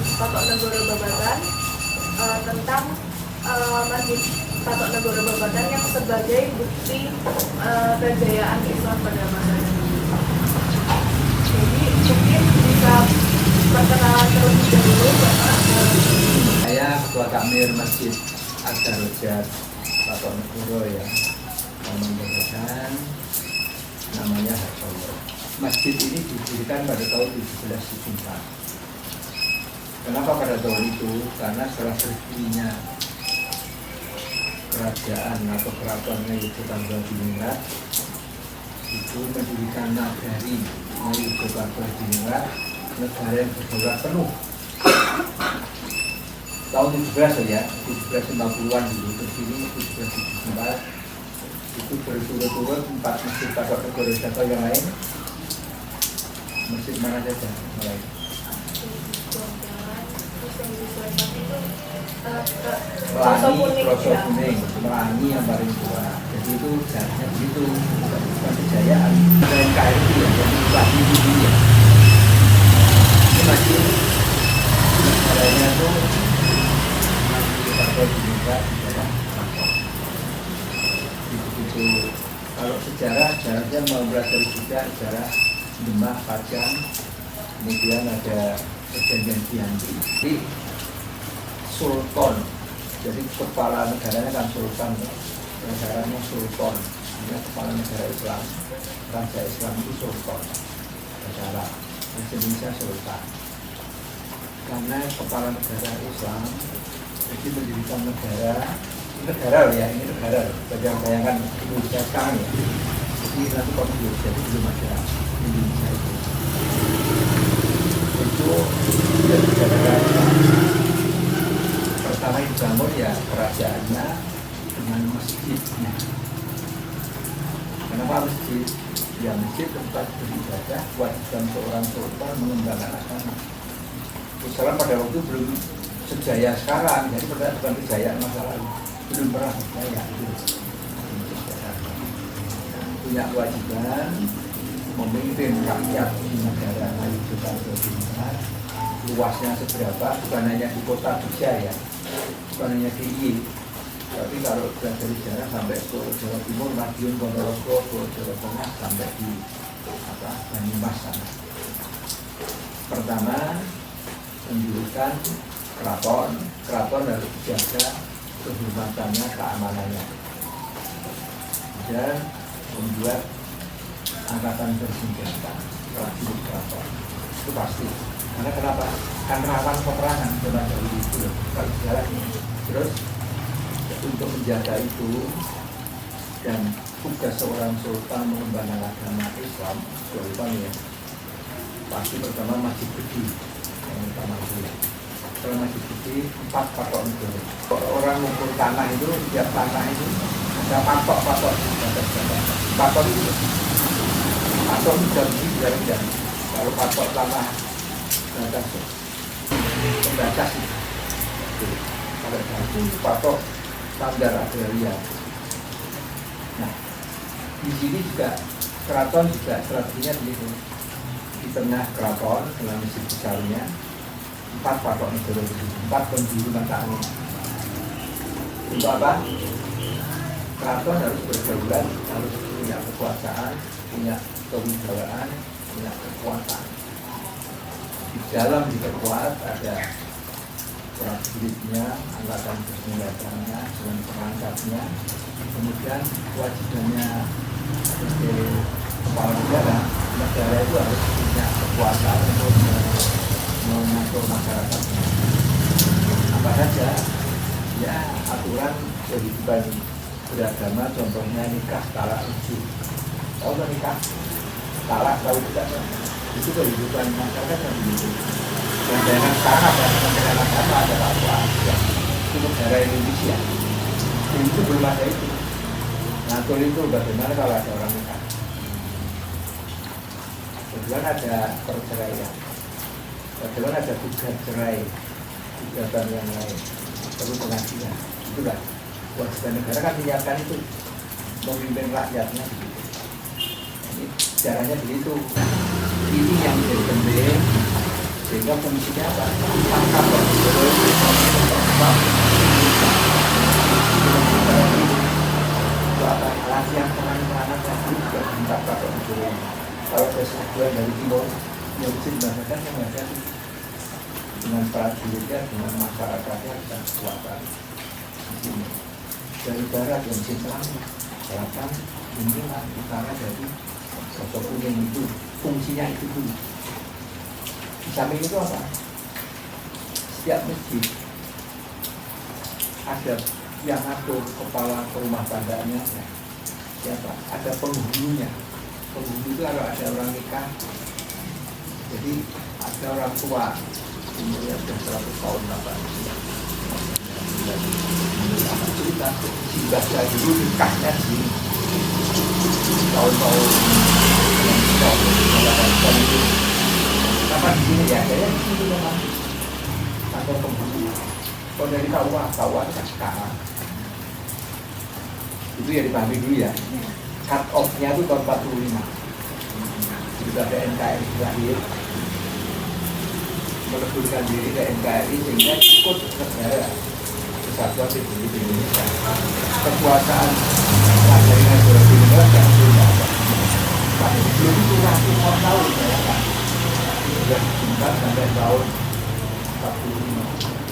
Patok Negoro Babakan tentang Masjid Patok Negoro Babakan yang sebagai bukti kejayaan Islam pada masa itu. Jadi mungkin bisa perkenalan terlebih dahulu Bapak. Saya Ketua Takmir Masjid Ad-Darajat Patok Negoro ya, Babakan, namanya Hartoyo. Masjid ini didirikan pada tahun 1774. Kenapa pada tahun itu? Karena setelah berdirinya kerajaan atau keratonnya itu Tanggal Diningrat itu mendirikan nagari Yogyakarta Diningrat, negara yang berdaulat penuh. Tahun 17 ya, 1750-an dulu ke sini, 1774 itu berturut-turut 4 masjid Patok Negoro Jatuh yang lain. Masjid mana saja mulai? Melangi, Kroso Kuning, Melangi yang paling tua. Jadi itu jaraknya begitu, bukan kejayaan. Dan KRI ya, jadi Melangi itu ya. Ini masih negaranya itu masih Patok juga di daerah Patok. Itu kalau sejarahnya mempelajari juga sejarah Demak, Pajang, kemudian ada perjanjian Giyanti. Jadi Sultan, jadi kepala negaranya kan Sultan, negaranya Sultan, ya, kepala negara Islam, Raja Islam itu Sultan, negara Indonesia Sultan. Karena kepala negara Islam, jadi mendirikan negara ya, ini negara, bayangkan Indonesia sekarang ya. Jadi nanti konflik, jadi belum ada Indonesia itu negara pertama yang dibangun ya kerajaannya dengan masjidnya. Kenapa masjid? Ya masjid tempat beribadah, kewajiban seorang sultan mengembangkan agama. Islam pada waktu belum sejaya sekarang, jadi bukan kejayaan masa lalu, belum pernah berjaya itu. Punya kewajiban memimpin rakyat di negara Yogyakarta Diningrat. Luasnya seberapa, bukan hanya di kota Jogja ya, bukan hanya di I, tapi kalau belajar sejarah sampai ke Jawa Timur, Madiun, Ponorogo, ke Jawa Tengah, sampai di Banyumas sana. Pertama, mendirikan keraton harus dijaga kehormatannya, keamanannya, dan membuat angkatan bersenjata prajurit keraton itu pasti. Karena kenapa? Kan rawan peperangan zaman dahulu itu kalau sejarahnya. Terus untuk menjaga itu dan tugas seorang sultan mengembangkan agama Islam, sultan ya, pasti pertama Masjid Gede yang utama itu. Kalau Masjid Gede 4 patok negoro. Orang mengukur tanah itu, tiap tanah itu ada patok itu. Patok jam ini kalau patok tanah pembatas itu. Kalau satu patok standar agraria. Nah, di sini juga keraton juga strateginya begitu. Di tengah keraton dengan masjid besarnya 4 patok negoro, 4 penjuru mata angin. Untuk apa? Keraton harus berdaulat, harus punya kekuasaan, punya kewibawaan, punya kekuatan. Di dalam diperkuat ada prajuritnya, angkatan bersenjatanya, dengan perangkatnya, kemudian kewajibannya sebagai kepala negara itu harus punya kekuatan untuk mengatur masyarakatnya. Apa saja? Ya aturan kehidupan beragama, contohnya nikah, talak, rujuk. Tahu kan nikah? Talak tahu tidak? Itu kehidupan masyarakat yang begitu. Dan dengan sekarang ada kementerian agama, ada fatwa ya. Itu negara Indonesia. Itu belum ada itu. Ngatur itu bagaimana kalau ada orang nikah. Kemudian ada perceraian. Kemudian ada gugat cerai, gugatan yang lain, perlu pengadilan. Itulah kewajiban negara kan menyiapkan itu, memimpin rakyatnya begitu. Ini caranya begitu. Ini yang menjadi penting sehingga fungsinya apa? Tangkap latihan terang-terangan tadi juga ditangkap kalau ada sebuah dari timur yang dibahasakan yang ada dengan prajuritnya, dengan masyarakatnya dan kekuatan di sini. Dari barat yang selatan, selatan, timur, utara dari sosok kuning itu fungsinya itu dulu. Di samping itu apa? Setiap masjid ada yang atur kepala rumah tangganya siapa? Ada penghulunya. Penghulu itu kalau ada orang nikah, jadi ada orang tua umurnya sudah 100 tahun apa cerita singgah saya dulu nikahnya di tahun-tahun itu kenapa di sini ya? Saya di sini memang atau penghulu. Kalau dari kawah sekarang itu ya dipahami dulu ya. Cut off-nya itu tahun 45. Jadi ada NKRI terakhir meleburkan diri ke NKRI sehingga ikut negara Kesatuan Republik Indonesia. Kekuasaan dari negara Indonesia sudah ada. Tapi belum itu ratusan tahun ya kan. Sudah sebentar sampai tahun 45,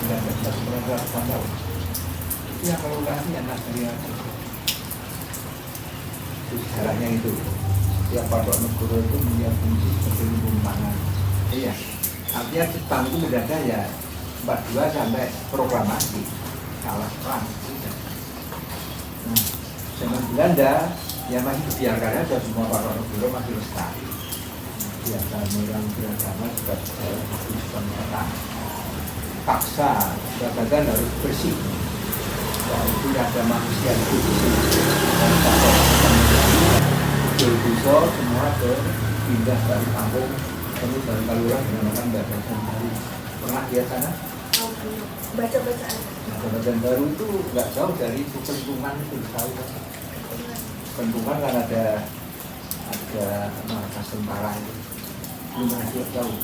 19 tahun. Itu yang kalau kasih yang negara sejarahnya itu setiap patok negara itu punya fungsi seperti lumbung pangan. Iya, artinya Jepang itu mendadak ya 42 sampai proklamasi kalah perang. Nah, zaman Belanda ya masih dibiarkan aja semua patok negara masih lestari. Biasa orang beragama juga Kristen perang. Paksa badan harus bersih. Itu ada manusia itu bisa semua pindah dari kampung terus dari Kaluran menggunakan batasan baru. Pernah lihat sana? Baca-bacaan. Batasan baru itu nggak jauh dari Pentungan itu, tahu kan? Pentungan kan ada markas tentara itu. Belum masih jauh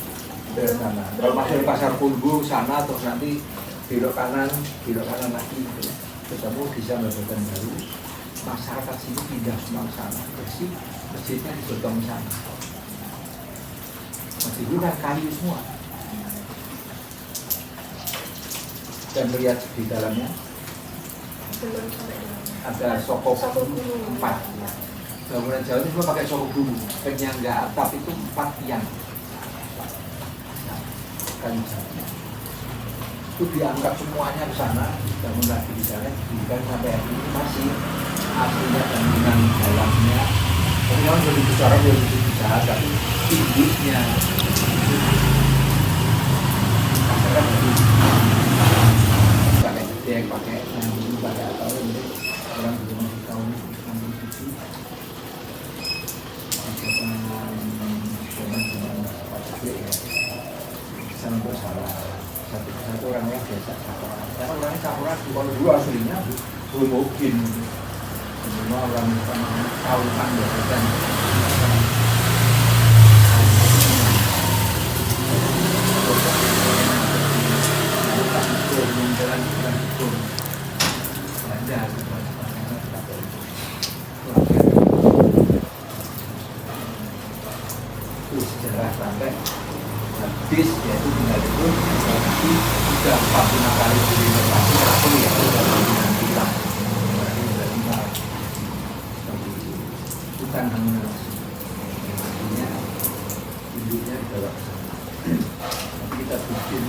dari sana. Kalau masuk pasar Kulbu sana terus nanti belok kanan lagi gitu. Ketemu di Jambatan Baru, masyarakat sini pindah semua sana, bersih, masjidnya digotong sana. Masjid itu kan kayu semua. Dan melihat di dalamnya ada sokok 4 ya. Bangunan Jawa itu semua pakai sokok dulu, penyangga atap itu 4 tiang. Kayu Jawa. Itu diangkat semuanya ke sana, bangun lagi di sana, diberikan sampai hari ini masih aslinya bangunan dalamnya. Tapi memang lebih besar, lebih besar, tapi tingginya masyarakat lebih pakai gede, pakai dulu pakai atau ini orang belum masih tahu sambil cuci. Sampai salah. Satu orangnya biasa karena orangnya campuran dua aslinya belum mungkin semua orang tahu kan biasa itu sejarah sampai habis yaitu tinggal itu sudah 45 kali direnovasi aku ya sudah bilang bukan bangunan artinya induknya dibawa ke sana. Tapi kita bikin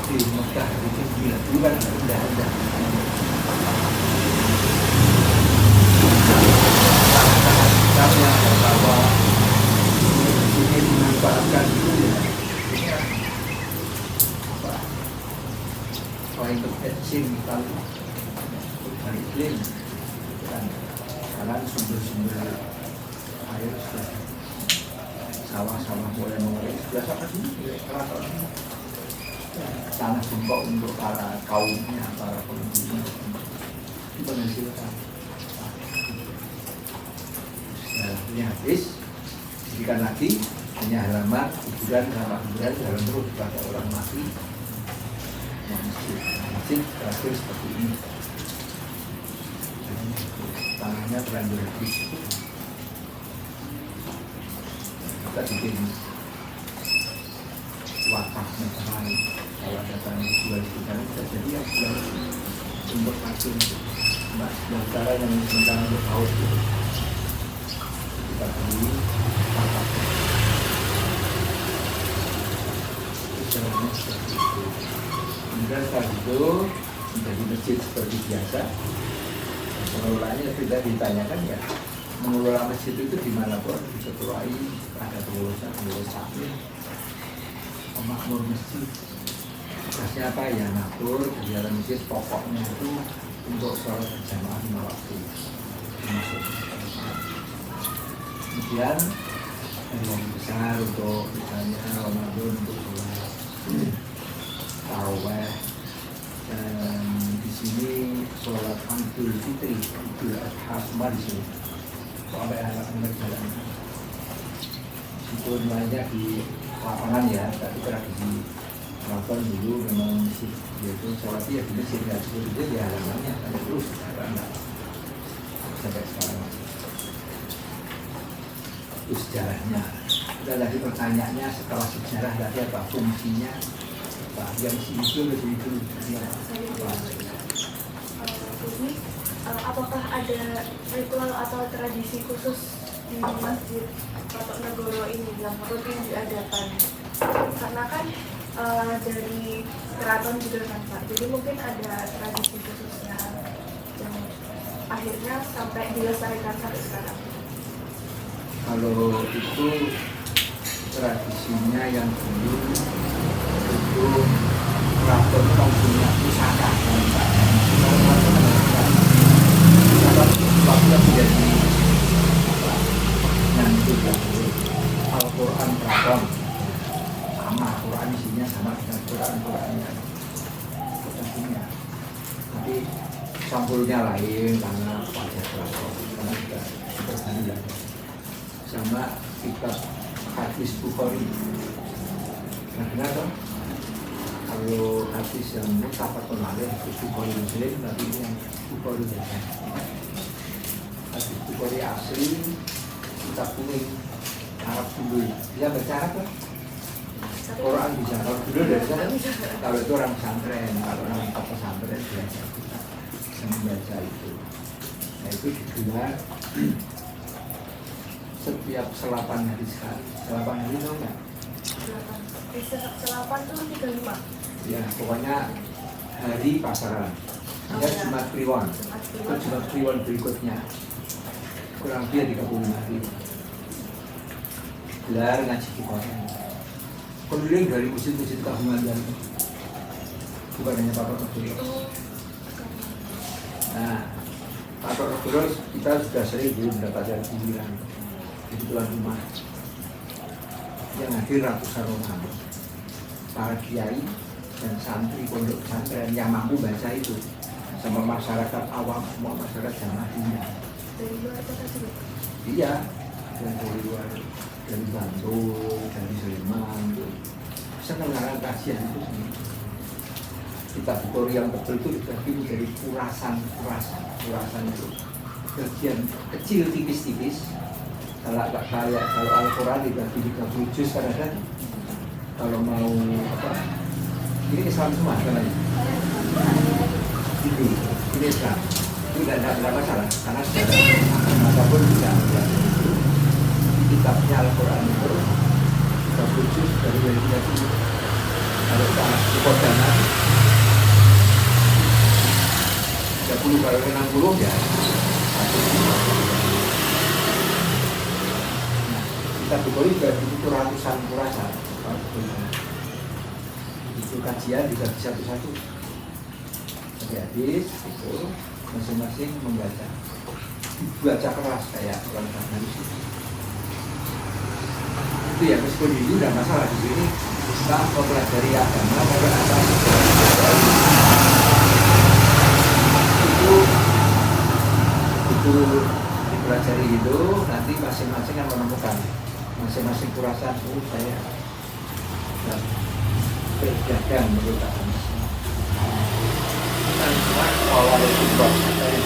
di Mekah bikin gila bukan ada kami yang bahwa ini dimanfaatkan itu ya untuk etching kalau bukan iklim karena sumber-sumber air sudah sawah-sawah boleh mengalir sudah sangat tinggi tanah bengkok untuk para kaumnya, para penghuni itu menghasilkan ini habis diberikan lagi hanya halaman hiburan sama hiburan jalan terus pada orang mati. Masjid terakhir seperti ini, tangannya terlanjur habis. Kita bikin wakaf meteran, kalau ada tanah jual di sana bisa jadi yang jual untuk pasir mbak sementara yang sementara untuk paut itu kita beli wakaf. Caranya seperti itu. Kemudian setelah itu menjadi masjid seperti biasa. Pengelolanya tidak ditanyakan ya. Mengelola masjid itu dimanapun diketuai ada pengurus takmir, pemakmur masjid. Tugasnya apa ya? Ngatur kegiatan masjid, pokoknya itu untuk sholat berjamaah 5 waktu. Kemudian yang besar untuk misalnya Ramadan untuk sholat taraweh, dan di sini sholat Idul Fitri, Idul Adha semua di sini. Sampai anak-anak jalan itu banyak di lapangan ya, tapi tradisi Ramadan dulu memang masjid yaitu sholatnya di masjid ya, seperti itu ya halamannya ada terus karena sampai sekarang. Itu sejarahnya. Dan lagi pertanyaannya setelah sejarah tadi apa fungsinya? Apa yang itu Ini apakah ada ritual atau tradisi khusus di masjid Patok Negoro ini yang rutin diadakan? Karena kan dari keraton juga kan Pak, jadi mungkin ada tradisi khususnya yang akhirnya sampai dilestarikan sampai sekarang. Kalau itu tradisinya yang dulu itu keraton yang punya pusaka waktu menjadi yang itu Al-Quran keraton sama Al-Quran isinya sama dengan Quran-Qurannya tentunya, tapi sampulnya lain karena wajah keraton karena sudah berbeda sama kitab hadis Bukhari. Nah, kenapa? Kalau hadis yang mutafaqun alaih itu Bukhari Muslim, tapi ini yang Bukhari saja. Hadis Bukhari asli kitab kuning Arab dulu. Dia baca Arab kan? Quran bisa. Kalau dulu dari sana, kalau itu orang pesantren, kalau orang pesantren biasa kita yang membaca itu. Nah itu digelar setiap selapan hari sekali. Selapan hari tahu nggak? Selapan itu 35. Ya, pokoknya hari pasaran. Ya, Jumat Kliwon. Itu Jumat Kliwon berikutnya. Kurang lebih 35 hari. Gelar ngaji di Quran. Keliling dari masjid-masjid Kabupaten dan bukan hanya Patok Negoro. Nah, Patok Negoro kita sudah sering belum mendapatkan giliran. Di tuan rumah yang hadir ratusan orang, para kiai dan santri pondok pesantren yang mampu baca itu, sama masyarakat awam, semua masyarakat jamaah dunia. Dari luar kota juga? Iya, dan dari luar, dari Bantul, dari Sleman, bisa mengarang kajian itu sendiri. Kitab Bukhari yang betul itu dibagi menjadi kurasan itu bagian kecil tipis-tipis. Kalau Al-Quran dibagi 30 juz kadang-kadang, kalau mau apa, ini Islam semua kan ini Islam, itu tidak masalah karena secara apapun bisa kitabnya Al-Quran itu 30 juz dari 30. Kalau di Qur'an 30 kalau 60 ya kita Bukhari juga itu ratusan kurasan. Itu kajian dibagi satu-satu. Jadi habis itu masing-masing membaca. Baca keras kayak orang harus. Itu ya meskipun itu tidak masalah di sini. Kita mempelajari agama karena asal itu dipelajari itu nanti masing-masing akan menemukan masing-masing kurasa saya berdagang menurut agama. Dan cuma awal itu buat saya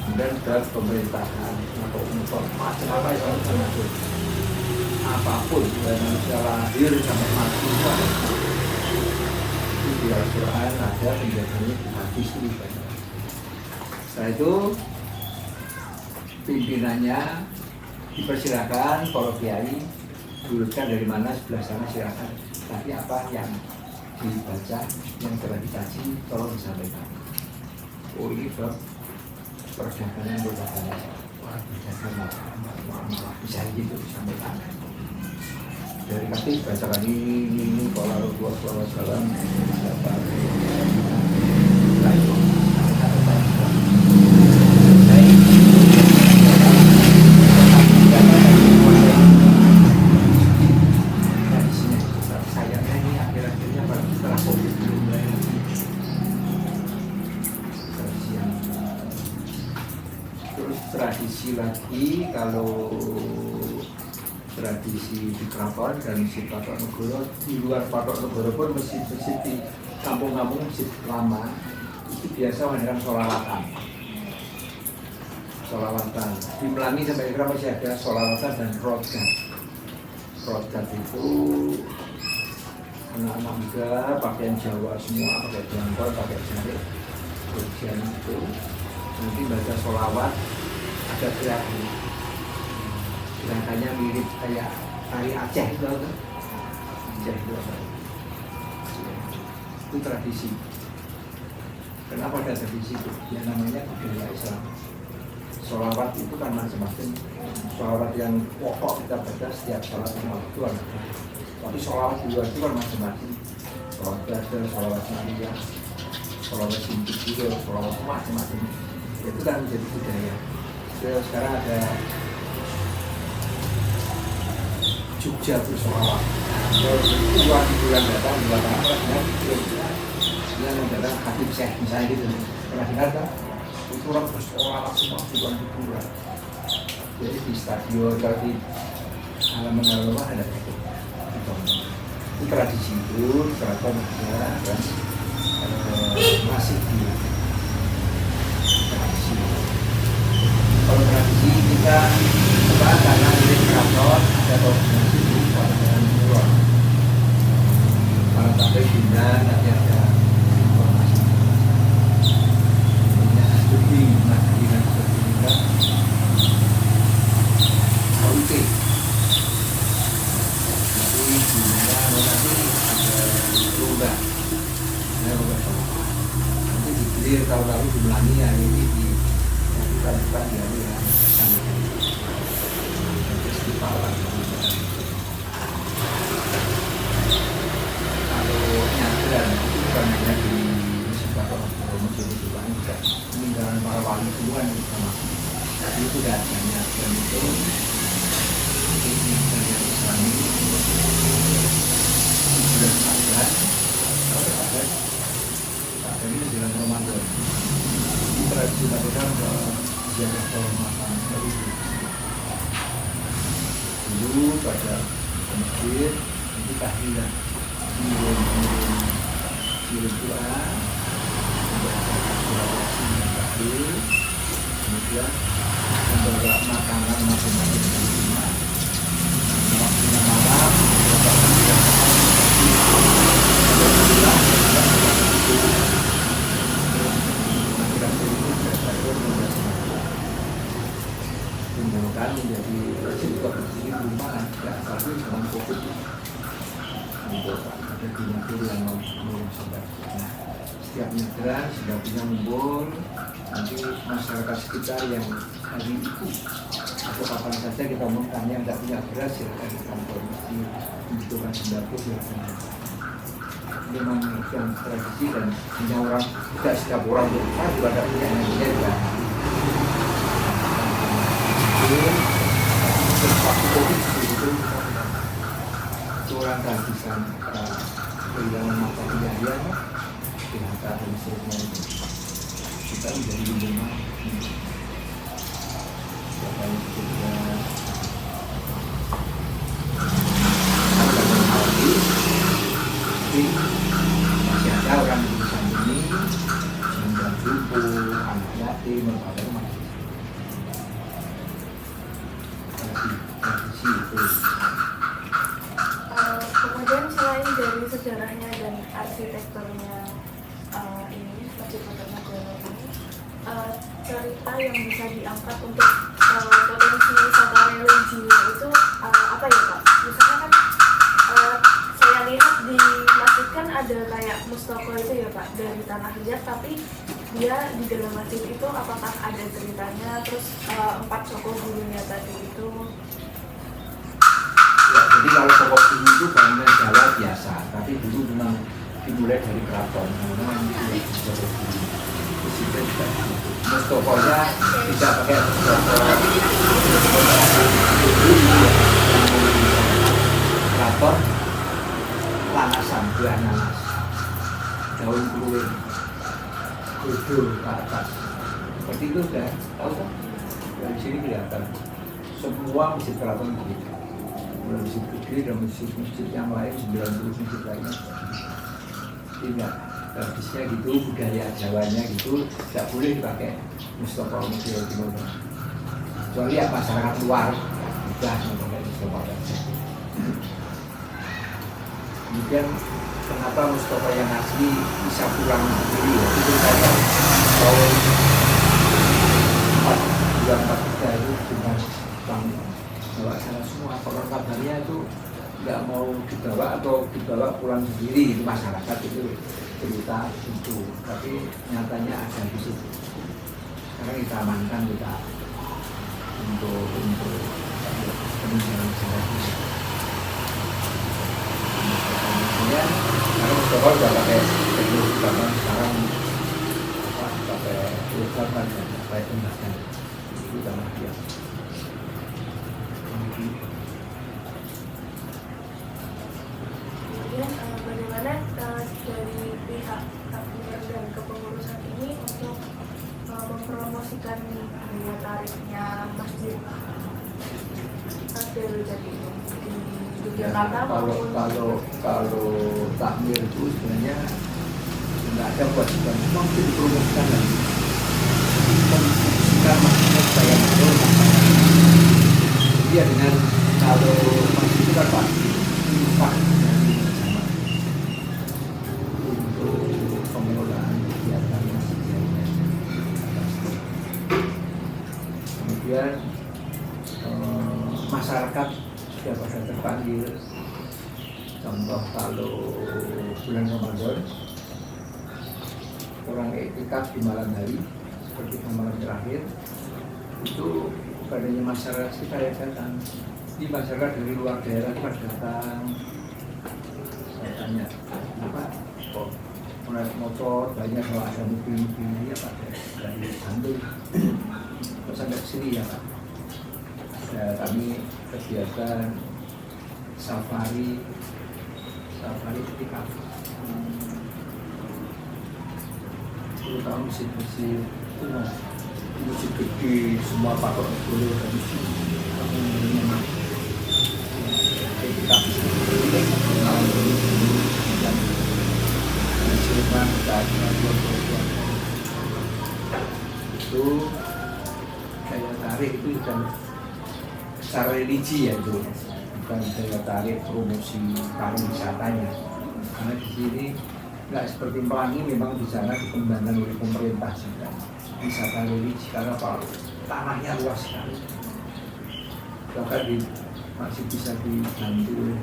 kemudian ke pemerintahan atau macam apa yang harus mengatur apapun dari manusia lahir sampai mati itu di Al-Quran ada penjelasannya di hadis itu. Setelah itu pimpinannya dipersilakan para kiai dudukkan dari mana sebelah sana silakan, tapi apa yang dibaca yang telah dikaji tolong disampaikan. Oh ini bab perdagangan berdagangan bisa gitu disampaikan dari kasih bacakan ini kalau Rasulullah SAW tradisi lagi. Kalau tradisi di Keraton dan di Patok Negoro, di luar Patok Negoro pun masjid-masjid di kampung-kampung masjid lama itu biasa mengadakan sholawatan. Di Melangi sampai sekarang masih ada sholawatan dan rodat. Rodat itu anak-anak muda pakaian Jawa semua, pakai jangkol, pakai jarik, ujian itu nanti baca sholawat. Ada gerakannya mirip kayak tari Aceh itu kan? Aceh itu apa? Itu tradisi. Kenapa ada tradisi itu? Ya namanya budaya Islam. Sholawat itu kan macam-macam. Sholawat yang pokok kita baca setiap sholat lima waktu ada. Tapi sholawat di luar itu kan macam-macam. Sholawat Badar, sholawat Maria, sholawat Sintik juga, sholawat macam-macam. Itu kan menjadi budaya. Sekarang ada Jogja bersolawat. Uang di bulan datang, bulan datang, dia mendatang Habib Syekh misalnya gitu. Pernah dengar kan? Itu orang bersolawat semua bulan di bulan. Jadi di stadion, kalau di halaman-halaman ada itu. Itu tradisi itu, keraton ada dan masih di tradisi. Kalau tradisi kita karena di keraton ada koordinasi di kawasan luar. Kalau sampai bina nanti ada informasi. Punya studi dengan studi juga. OIT. Jadi bina nanti ada lomba. Nanti dipilih tahun lalu di Melangi ya ini di kita ya festival. Kalau nyadran itu bukan hanya di Patok Negoro, juga peninggalan para wali itu kan sama. Jadi itu sudah ada nyadran itu di nyadran Islami bulan Saban, kalau Saban ini bulan Ramadan. Ini tradisi lakukan ke jaga kehormatan dulu pada masjid itu tahlilan kirim doa membaca surat Yasin dan tahlil, kemudian membawa makanan masing-masing di rumah. Waktunya malam melakukan kan menjadi juga di rumah ya tapi dengan COVID untuk ada donatur yang mau sampai setiap nyadran sudah punya ngumpul nanti masyarakat sekitar yang hari itu atau kapan saja kita umumkan yang tidak punya beras silakan ke kantor mesti membutuhkan sembako silakan. Memang yang tradisi dan punya orang tidak setiap orang berumah juga ada punya energinya juga. Waktu COVID itu orang kehabisan kehilangan mata pencaharian PHK dan seterusnya itu kita menjadi rumah siapa yang bekerja selain dari sejarahnya dan arsitekturnya ini Masjid Patok Negoro ini, cerita yang bisa diangkat untuk potensi wisata religinya itu apa ya Pak? Misalnya kan saya lihat di masjid kan ada kayak mustoko itu ya Pak, dari tanah liat, tapi dia di dalam masjid itu apakah ada ceritanya, terus 4 tokoh gurunya tadi itu? Ya, jadi kalau tokoh guru itu bangunan Jawa biasa, tapi dulu memang dimulai dari keraton, memang itu tokoh guru. Di situ juga mustokonya tidak pakai mustoko keraton, lanasan, buah nanas, daun keruing, godol ke atas, seperti itu udah tahu kan? Dari sini kelihatan semua masjid keraton begitu. Mulai masjid gede dan masjid yang lain 90 masjid lainnya tidak tradisinya gitu, budaya Jawanya gitu, tidak boleh dipakai mustoko model timur, kecuali ya masyarakat luar sudah memakai mustoko. Kemudian kenapa mustoko yang asli bisa pulang sendiri ya, itu saya tahun 4 itu cuma bawa sana semua, konon kabarnya itu nggak mau dibawa atau dibawa pulang sendiri, itu masyarakat itu cerita itu, tapi nyatanya ada di situ. Sekarang kita amankan kita untuk peninggalan sejarah ini. Kemudian sekarang Mustafa sudah pakai teknologi sekarang pakai program dan pakai tembakan itu sama dia. Kemudian bagaimana dari pihak takmir dan kepengurusan ini untuk mempromosikan daya tariknya Masjid Abdul Jati ini di Yogyakarta maupun kalau takmir itu sebenarnya nggak ada kewajiban, memang itu dipromosikan lagi, mempromosikan maksudnya supaya betul masyarakat. Iya, dengan kalau masjid itu kan pasti infak dari sama untuk pengelolaan kegiatan masjid. Kemudian masyarakat sudah pada terpanggil. Contoh kalau bulan Ramadan orang iktikaf di malam hari seperti malam terakhir itu adanya masyarakat kita yang datang. Di masyarakat dari luar daerah itu datang. Saya tanya, kenapa kok naik motor banyak, kalau ada mobil-mobil ini apa dari Bandung kok sampai ke sini ya Pak? Ya, kami kegiatan safari iktikaf. Terutama masjid-masjid kuno, masjid gede, semua patok boleh dari sini. Iktikaf itu daya tarik itu bukan secara religi ya, itu bukan daya tarik promosi pariwisatanya, karena di sini nggak seperti Pelangi, memang di sana dikembangkan oleh pemerintah juga wisata religi karena tanahnya luas sekali, bahkan masih bisa dibantu oleh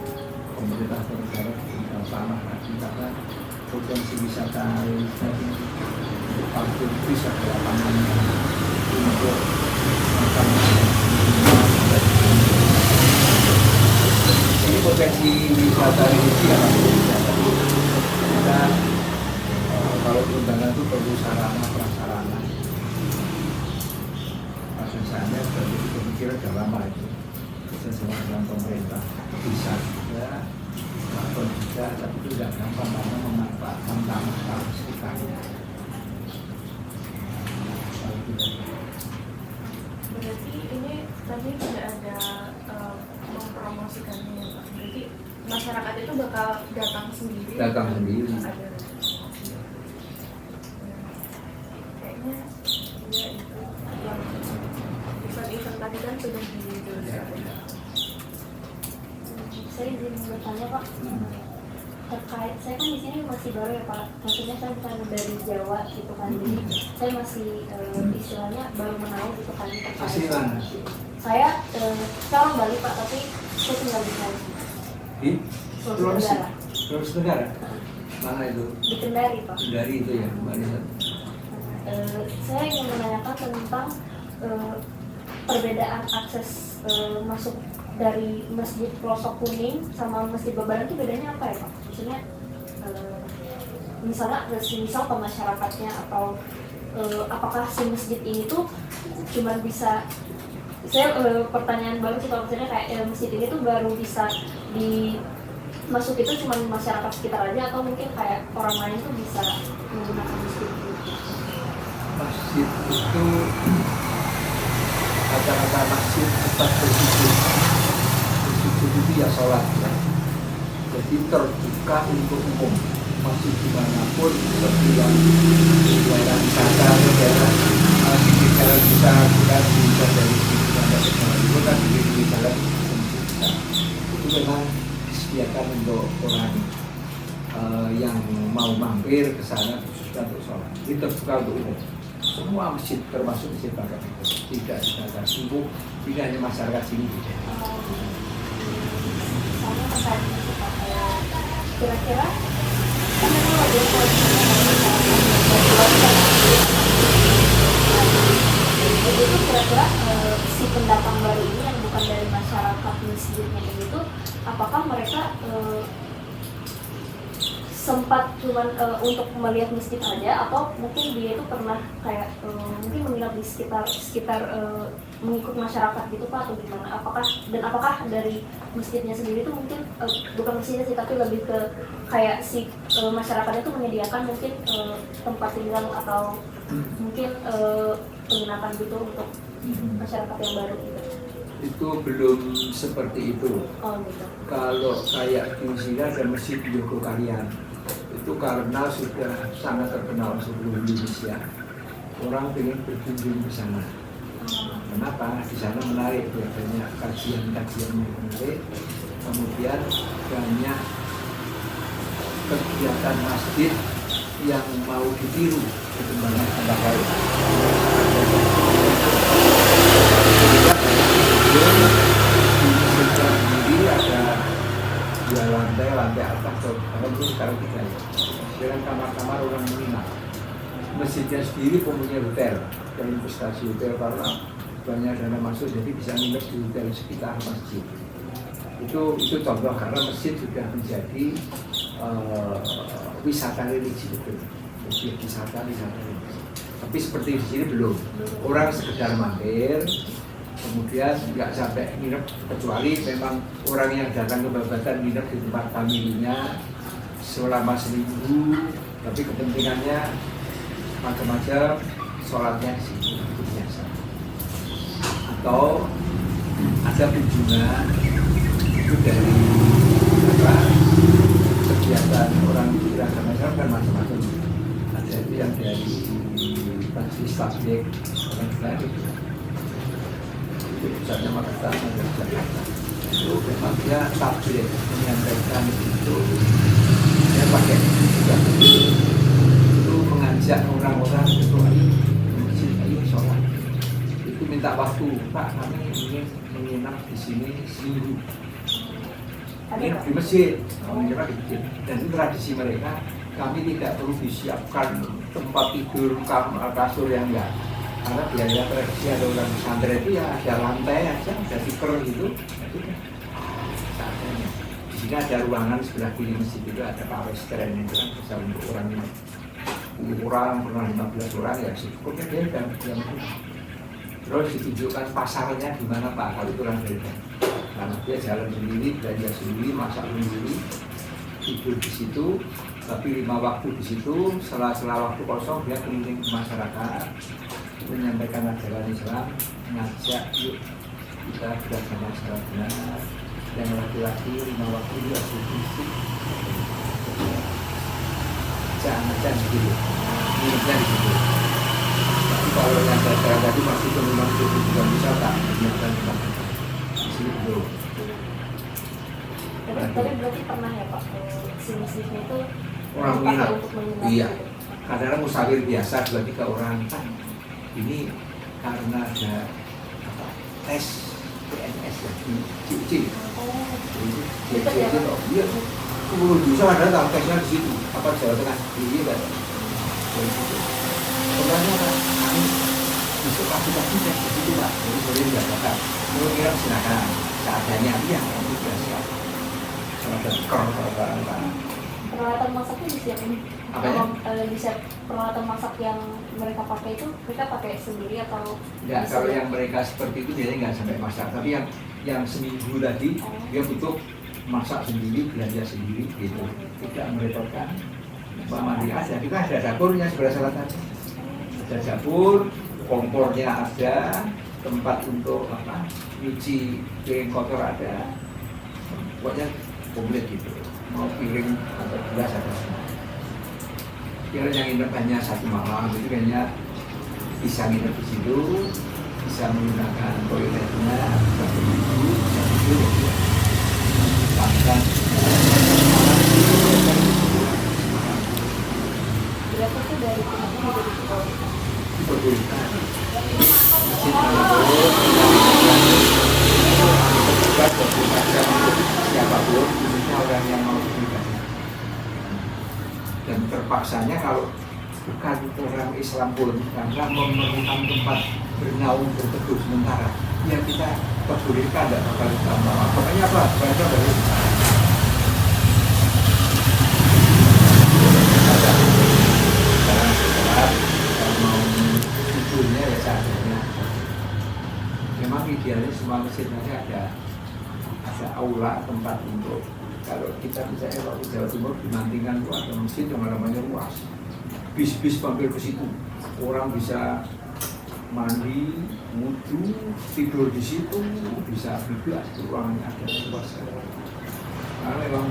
pemerintah negara dengan tanah lagi, karena potensi wisata religi untuk bisa ke lapangan untuk makan. Ini potensi wisata religi ya Pak. Kita kalau undangan itu perlu sarana prasarana. Maksud saya berarti pemikiran sudah lama itu bersama dengan pemerintah bisa juga, atau juga, tapi itu tidak gampang karena memanfaatkan tanah sekitarnya. berarti ini tadi tidak ada mempromosikannya ya Pak. Berarti masyarakat itu bakal datang sendiri. Datang sendiri. Ada. Kayaknya dia itu yang event-event tadi kan sudah Ya, dijelaskan. ya. Saya izin bertanya Pak, terkait saya kan di sini masih baru ya Pak, maksudnya saya bukan dari Jawa gitu kan, jadi saya masih istilahnya baru mengenal gitu kan terkait. Asli mana? Saya orang Bali Pak, tapi saya tinggal di sana. Di Sulawesi Tenggara. Sulawesi Tenggara. Mana itu? Di Kendari Pak. Kendari itu ya, Bali. Saya ingin menanyakan tentang perbedaan akses masuk dari Masjid Pelosok Kuning sama Masjid Babaran itu bedanya apa ya Pak? Maksudnya misal ke masyarakatnya atau apakah si masjid ini tuh cuma bisa, saya pertanyaan baru sih, kalau misalnya kayak masjid ini tuh baru bisa masuk itu cuma masyarakat sekitar aja, atau mungkin kayak orang lain tuh bisa menggunakan masjid itu? Masjid itu kata-kata masjid tempat bersujud itu ya sholat ya. Jadi terbuka untuk umum, masjid dimanapun, seperti yang di daerah wisata atau daerah di jalan bisa kita bisa dari sini sampai ke jalan itu kan di jalan itu memang disediakan untuk orang yang mau mampir ke sana khususnya untuk sholat. Ini terbuka untuk umum. Semua masjid termasuk masjid Barat itu tidak dibatasi, tidak hanya masyarakat sini. Soalnya terkait itu Pak, kira-kira kan memang ada itu kira-kira si pendatang baru ini yang bukan dari masyarakat masjidnya ini tuh, apakah mereka sempat cuman untuk melihat masjid aja, atau mungkin dia itu pernah kayak mungkin menginap di sekitar mengikut masyarakat gitu Pak, atau gimana? Apakah dari masjidnya sendiri itu mungkin bukan masjidnya sih, tapi lebih ke kayak si masyarakatnya itu menyediakan mungkin tempat tinggal atau mungkin penginapan gitu untuk masyarakat yang baru gitu? Itu belum seperti itu. Oh gitu. Kalau kayak di sini ada masjid Jogokarian, itu karena sudah sangat terkenal seluruh Indonesia, orang ingin berkunjung ke sana. Kenapa? Di sana menarik, banyak kajian-kajian yang menarik, kemudian banyak kegiatan masjid yang mau ditiru perkembangan tambah baik. Di masjid sendiri ada 2 lantai atas, karena itu sekarang 3 ya. Sekarang kamar-kamar orang menginap. Masjidnya sendiri punya hotel, dan investasi hotel karena banyak dana masuk, jadi bisa nginep di hotel sekitar masjid. Itu contoh, karena masjid sudah menjadi wisata religi betul, wisata religi. Tapi seperti di sini belum. Orang sekedar mampir, kemudian nggak sampai nginep, kecuali memang orang yang datang ke Babatan nginep di tempat familinya selama seminggu, tapi kepentingannya macam-macam, sholatnya di sini biasa. Atau ada kunjungan itu dari kegiatan orang di agama Islam kan macam-macam. Ada itu yang dari basis tabligh orang lain itu pusatnya Makassar, Jakarta. Itu memang dia tabligh menyampaikan itu, dia pakai itu mengajak orang-orang untuk ayo masjid, ayo sholat. Itu minta waktu, Pak, kami ingin menginap di sini seminggu. Ini di masjid, menginap di masjid. Dan itu tradisi mereka. Kami tidak perlu disiapkan tempat tidur, kasur yang enggak. Karena biaya tradisi ada orang pesantren itu ya ada lantai aja, ada tikar gitu. Jadi seadanya. Di sini ada ruangan sebelah kiri masjid itu ada pawestren, itu kan bisa untuk orang ini. Orang pernah 15 orang ya secukupnya dia dan terus ditunjukkan pasarnya di mana Pak, kalau itu orang beda. Karena dia jalan sendiri, belanja sendiri, masak sendiri, tidur di situ, tapi 5 waktu di situ. Setelah waktu kosong dia keliling ke masyarakat, menyampaikan ajaran Islam, mengajak yuk kita bersama secara benar. Yang laki-laki 5 waktu juga fisik, jangan gitu, minumnya di situ. Tapi kalau yang saya tadi masih memang tujuan wisata, bukan di sini belum. Tapi berarti pernah ya Pak, si listriknya itu Orang dipakai minat. untuk menginap Iya. gitu. Kadang-kadang musafir biasa 2-3 orang kan ini karena ada apa, tes PNS ya di CC. Oh, Jadi CC itu loh, iya. Keburu bisa ada tahu tesnya di situ. Apa Jawa Tengah ini kan? Sebenarnya kan kami besok pagi-pagi tes di situ Pak. Jadi boleh dilakukan. Menurut kira silakan. Seadanya iya, itu biasa. Sama ada kerang-kerang. peralatan masaknya disiapin. Apanya? Kalau disiap peralatan masak yang mereka pakai itu mereka pakai sendiri atau Enggak, bisa kalau ya? yang mereka seperti itu biasanya nggak sampai masak. Tapi yang seminggu tadi dia butuh masak sendiri, belanja sendiri gitu. Tidak merepotkan. Pak mandi aja. Kita ada dapurnya sebelah selatan. Ada dapur, kompornya ada, tempat untuk apa? Nyuci piring kotor ada. Pokoknya komplit gitu. Mau piring atau gelas ada semua. Kira yang nginep hanya 1 malam itu kayaknya bisa nginep di situ, bisa menggunakan toiletnya, satu minggu, bisa tidur ya. Bahkan berapa tuh dari tempatnya juga diperbolehkan. diperbolehkan. Masjid Al-Nur, terbuka 24 jam untuk siapapun, khususnya orang yang mau beribadah. Dan terpaksanya kalau bukan orang Islam pun karena memerlukan tempat bernaung berteduh sementara, ya kita perbolehkan, tidak bakal ditambah. Pokoknya apa? Baca dari sekarang kalau mau tidurnya ya seadanya. Memang idealnya semua masjid nanti ada aula tempat untuk, kalau kita misalnya kalau di Jawa Timur di Mantingan itu ada masjid yang namanya luas, bis-bis mampir ke situ, orang bisa mandi, wudhu, tidur di situ, bisa bebas, ruangannya ada luas. Karena memang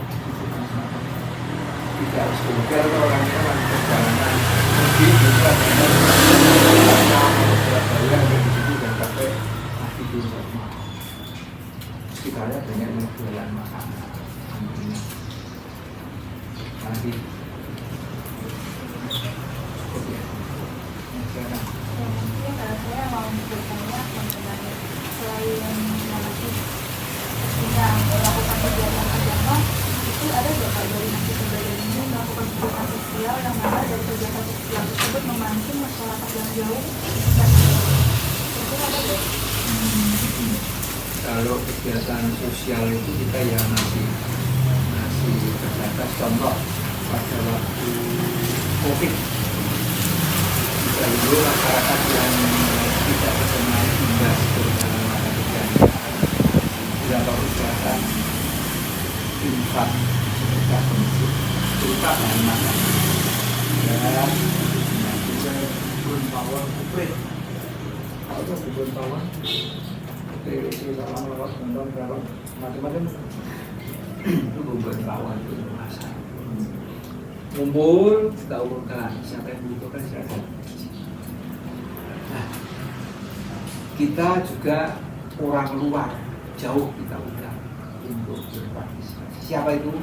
tidak harus keluar kalau orangnya lagi perjalanan mudik juga dengan Surabaya ada di situ dan sampai tidur semua. Sekitarnya banyak yang jualan makanan. Nanti sekarang Mungkin saya mau bertanya mengenai selain nanti ketika melakukan kegiatan agama itu ada nggak Pak dari nanti kegiatan ini melakukan kegiatan sosial yang mana dari kegiatan sosial tersebut memancing masyarakat yang jauh dan itu ada nggak? kalau kegiatan sosial itu kita ya masih terbatas. Contoh pada waktu COVID dulu masyarakat yang tidak terkena imbas terutama mata pekerjaan beberapa kegiatan infak sedekah ke masjid berupa bahan makan dan juga kebun bawang komplit. Kalau itu kebun bawang TWC sama lewat gendong berapa macam-macam itu kebun bawang itu masak ngumpul kita umumkan siapa yang membutuhkan silakan. Nah, kita juga orang luar jauh kita undang untuk berpartisipasi. Siapa itu?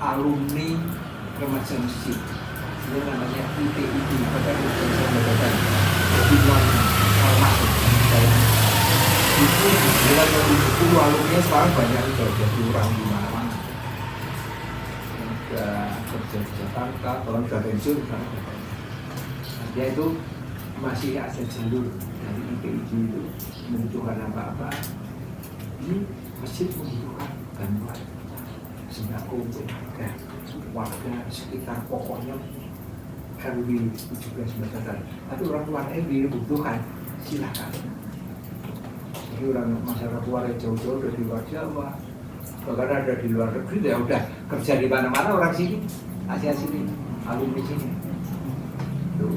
Alumni remaja masjid. Ini namanya ITID, Badan Indonesia Badan Perlindungan Ormas. Itu bulan 2010 alumni sekarang banyak sudah jadi orang di mana-mana. Sudah kerja di Jakarta, orang sudah pensiun kan. Dia itu masih ada jalur dari IPID itu membutuhkan apa-apa. Ini masjid membutuhkan bantuan sembako untuk warga sekitar, pokoknya RW 17 Medan. Tapi orang luar RW membutuhkan, silakan. Jadi orang masyarakat luar yang jauh-jauh dari luar Jawa, bahkan ada di luar negeri, ya udah kerja di mana-mana orang sini, Asia sini, alumni sini, itu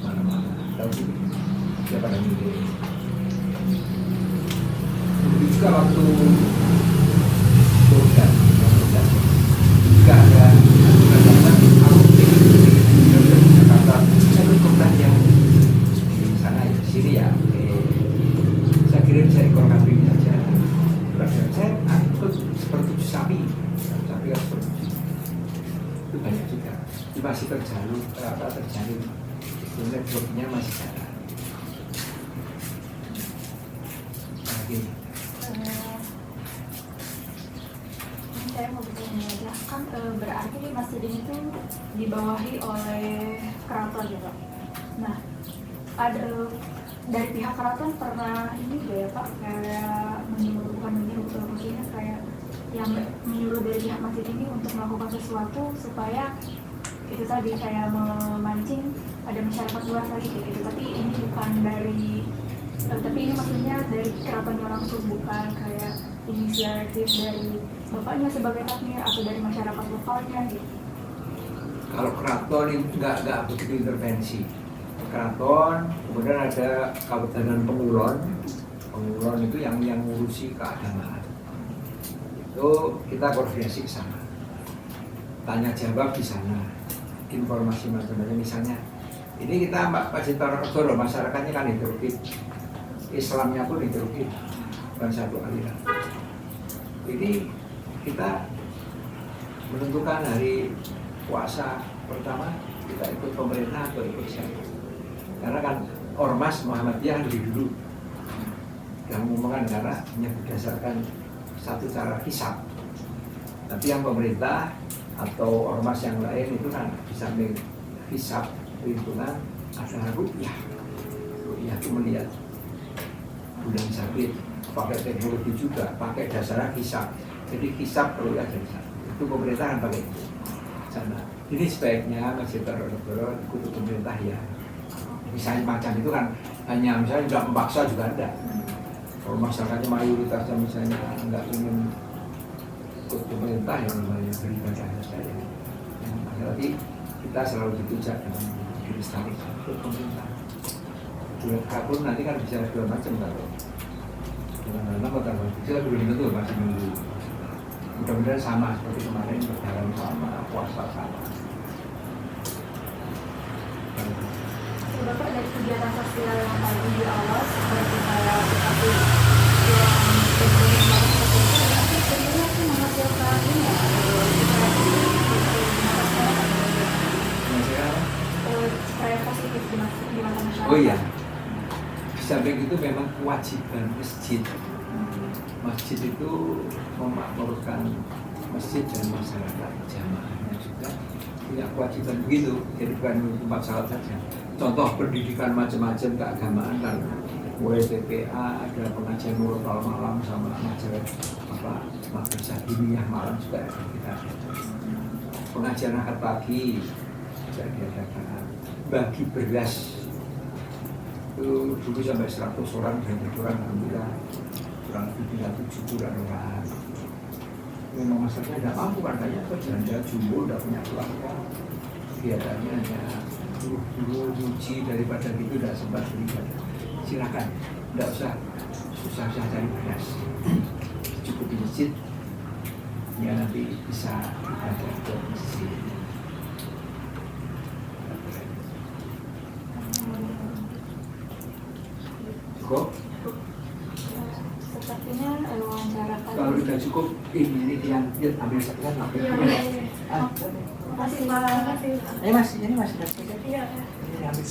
mana-mana, tahu sini, siapa yang milih. Begitu juga waktu program juga ada alumni dari Jakarta, saya program yang di sana ya, sini ya, saya kirim saya ikut kambing saja. Saya ikut seperti sapi itu banyak juga. Itu masih terjalin, itu networknya masih jalan. Oke. Saya mau bertanya aja, kan berarti masjid ini tuh dibawahi oleh keraton ya Pak. Nah, ada dari pihak keraton pernah ini gak ya Pak, kayak bukan menyuruh, maksudnya kayak yang menyuruh dari pihak masjid ini untuk melakukan sesuatu supaya itu tadi kayak memancing ada masyarakat luas lagi kayak gitu. Tapi ini bukan dari tapi ini maksudnya dari keratonnya langsung, bukan kayak inisiatif dari bapaknya sebagai takmir atau dari masyarakat lokalnya gitu. Kalau keraton itu nggak begitu intervensi. Keraton, kemudian ada Kabupaten Pengulon itu yang ngurusi keagamaan. Itu kita koordinasi ke sana, tanya jawab di sana, informasi macam-macam. Misalnya ini kita Pak Citoro, masyarakatnya kan heterogen, Islamnya pun heterogen, bukan satu aliran. Ini kita menentukan hari puasa pertama kita ikut pemerintah atau ikut siapa, karena kan Ormas Muhammadiyah lebih dulu yang mengumumkan, karena hanya berdasarkan satu cara hisab. Tapi yang pemerintah atau ormas yang lain itu kan bisa menghisab perhitungan ada rupiah itu melihat bulan sabit, pakai teknologi juga, pakai dasar hisab. Jadi hisab perlu ada di sana. Itu pemerintah kan pakai itu sana. Ini sebaiknya masjid negara ikut pemerintah ya. Misalnya macam itu kan hanya misalnya nggak memaksa juga ada. Kalau masyarakatnya mayoritasnya misalnya nggak ingin ikut pemerintah yang namanya beribadah saja. Tapi kita selalu ditujak dengan dilestarikan ikut pemerintah. Bulan kabur nanti kan bisa dua macam kalau bulan 6 atau bulan 7 belum tentu masih nunggu. Mudah-mudahan sama seperti kemarin berjalan sama puasa sama. Bapak dari kegiatan sosial yang tadi di awal seperti kayak seperti yang sebenarnya sih menghasilkan ini ya, supaya positif di mata masyarakat. Oh iya, di samping itu memang kewajiban masjid. Masjid itu memakmurkan masjid dan masyarakat jamaahnya juga punya kewajiban begitu. Jadi bukan tempat salat saja. Contoh pendidikan macam-macam keagamaan kan, mulai TPA, ada pengajian murotal malam sama pengajian madrasah diniyah malam juga ada kita. Pengajian akad pagi juga diadakan. Bagi beras itu dulu sampai 100 orang dan kurang, alhamdulillah kurang lebih tinggal 70 orang. Memang masalahnya tidak mampu kan, banyak janda jumbo tidak punya keluarga, kegiatannya hanya dulu nyuci, daripada gitu tidak sempat beribadah. Silakan, tidak usah susah-susah cari beras, cukup di masjid ya, nanti bisa ibadah ke masjid. Cukup? Sepertinya wawancara tadi. Kalau sudah cukup, ini yang ambil sekian, ambil. Masih Pak. Mas, ini masih ada. Iya. Ini ambil.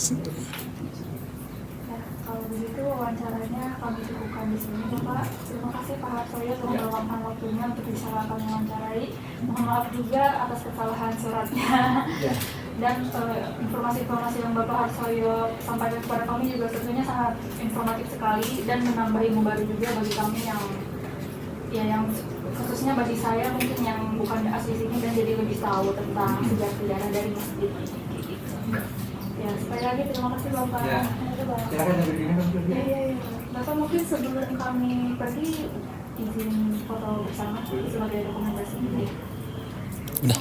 Ya, kalau begitu wawancaranya kami cukupkan di sini Bapak. Terima kasih Pak Harsoyo telah meluangkan waktunya untuk bisa kami wawancarai. Mohon maaf juga atas kesalahan suratnya. Ya. Dan informasi-informasi yang Bapak Harsoyo sampaikan kepada kami juga tentunya sangat informatif sekali dan menambah ilmu baru juga bagi kami yang khususnya bagi saya mungkin yang bukan asli sini dan jadi lebih tahu tentang sejarah dari masjid ini. Ya, sekali lagi terima kasih Bapak. Ya. Silakan sambil ini Mas. Iya. Bapak mungkin sebelum kami pergi izin foto bersama sebagai dokumentasi. Udah.